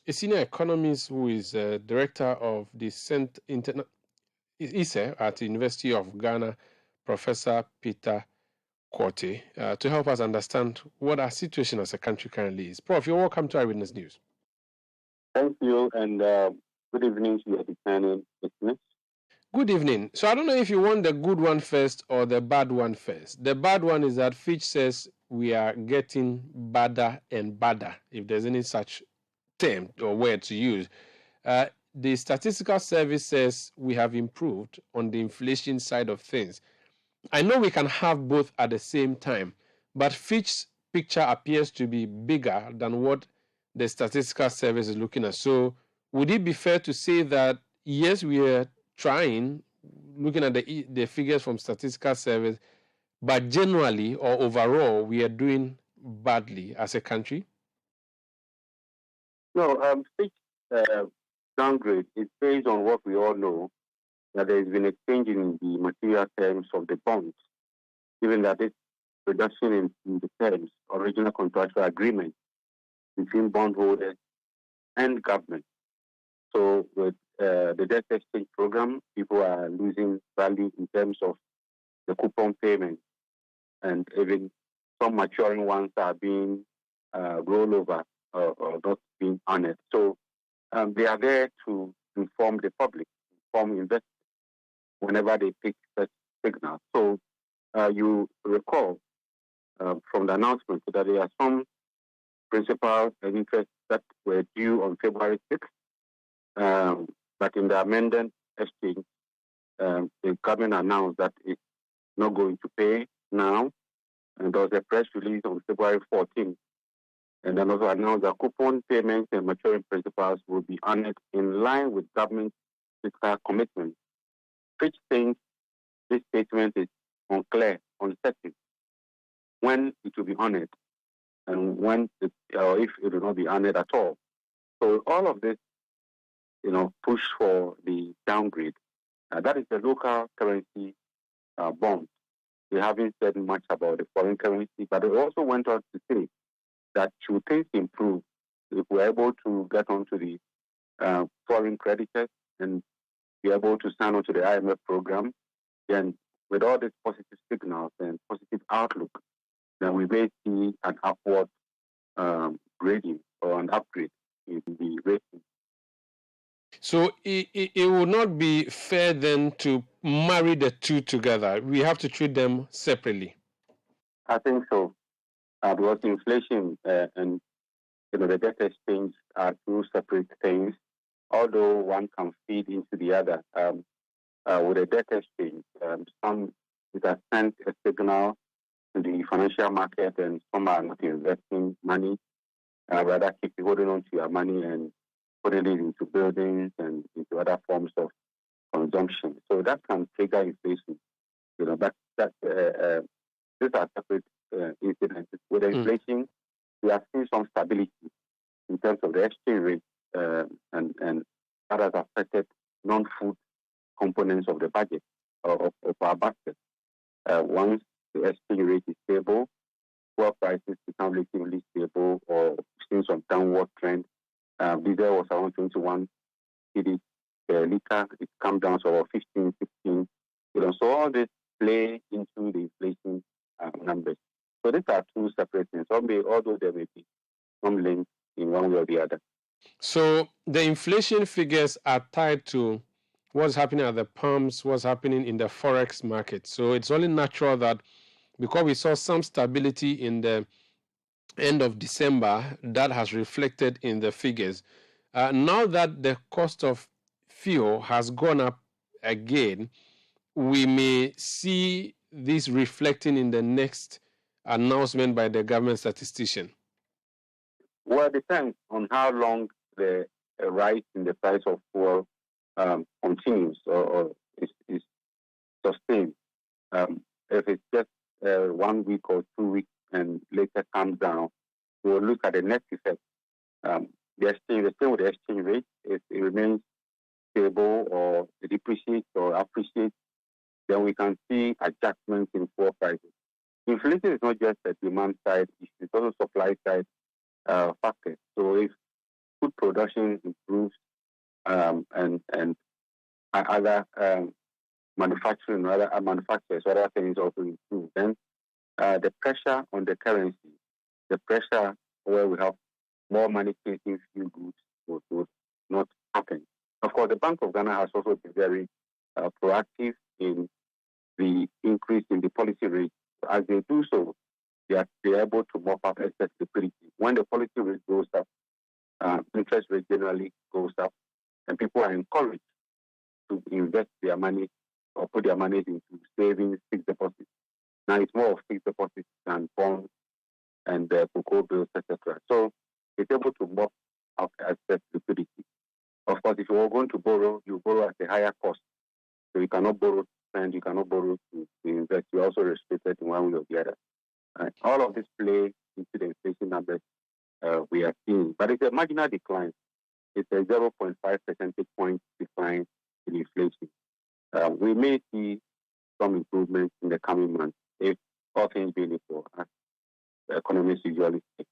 a senior economist who is director of the ISSER at the University of Ghana, Professor Peter Quartey, to help us understand what our situation as a country currently is. Prof, you're welcome to Eyewitness News. Thank you, and good evening to your discerning listeners. Good evening. So I don't know if you want the good one first or the bad one first. The bad one is that Fitch says we are getting badder and badder, if there's any such term or word to use. The Statistical Service says we have improved on the inflation side of things. I know we can have both at the same time, but Fitch's picture appears to be bigger than what the Statistical Service is looking at. So would it be fair to say that, yes, we are trying, looking at the figures from Statistical Service, but generally or overall, we are doing badly as a country? No, Fitch downgrade is based on what we all know, that there has been a change in the material terms of the bonds, given that this reduction in the terms, original contractual agreement between bondholders and government. So with the debt exchange program, people are losing value in terms of the coupon payment, and even some maturing ones are being rolled over or not being honored. So they are there to inform the public, inform investors whenever they pick such signals. So you recall from the announcement that there are some principal and interest that were due on February 6th, but in the amended exchange, the government announced that it's not going to pay now, and there was a press release on February 14th, and then also announced that coupon payments and maturing principals will be honored in line with government fiscal commitment. Fitch thinks this statement is unclear, uncertain, when it will be honored and when or if it will not be honored at all. So all of this, push for the downgrade. That is the local currency bond. They haven't said much about the foreign currency, but they also went on to say that should things improve, if we're able to get onto the foreign creditors and be able to sign on to the IMF program, then with all these positive signals and positive outlook, then we may see an upward grading or an upgrade in the rating. So it would not be fair then to marry the two together. We have to treat them separately. I think so. Because inflation and the debt exchange are two separate things, although one can feed into the other. With the debt exchange, it has sent a signal to the financial market, and some are not investing money, rather keep holding on to your money and putting it into buildings and into other forms of consumption. So that can trigger inflation. But these are separate incidents. With inflation, we have seen some stability in terms of the exchange rate, and that has affected non-food components of the budget of our basket. Once the exchange rate is stable, fuel prices become relatively stable or seeing some downward trend. Diesel was around 21 Citi per liter. It come down to about 15, 16. So all this play into the inflation numbers. So these are two separate things. Although there may be some link in one way or the other. So the inflation figures are tied to what's happening at the pumps, what's happening in the forex market. So it's only natural that because we saw some stability in the end of December, that has reflected in the figures. Now that the cost of fuel has gone up again, we may see this reflecting in the next announcement by the government statistician. Well, it depends on how long the rise in the price of fuel continues or is sustained. If it's just 1 week or 2 weeks and later comes down, we'll look at the net effect. The same with the exchange rate. If it remains stable or it depreciates or appreciates, then we can see adjustments in fuel prices. Inflation is not just a demand side issue, it's also supply side factor. So if food production improves, and other manufacturing, other manufacturers, other things also improve, then the pressure on the currency, the pressure where we have more money chasing few goods would not happen. Of course, the Bank of Ghana has also been very proactive in the increase in the policy rate. As they do so, they are able to mop up excess liquidity. When the policy rate goes up, interest rate generally goes up, and people are encouraged to invest their money or put their money into savings, fixed deposits. Now it's more of fixed deposits than bonds and cocoa bills, etc. So it's able to mop up excess liquidity. Of course, if you are going to borrow, you borrow at a higher cost. So you cannot borrow to spend, you cannot borrow to invest. You're also restricted in one way or the other. All of this play into the inflation numbers we are seeing. But it's a marginal decline. It's a 0.5 percentage point decline in inflation. We may see some improvement in the coming months if all things being equal, as the economists usually say.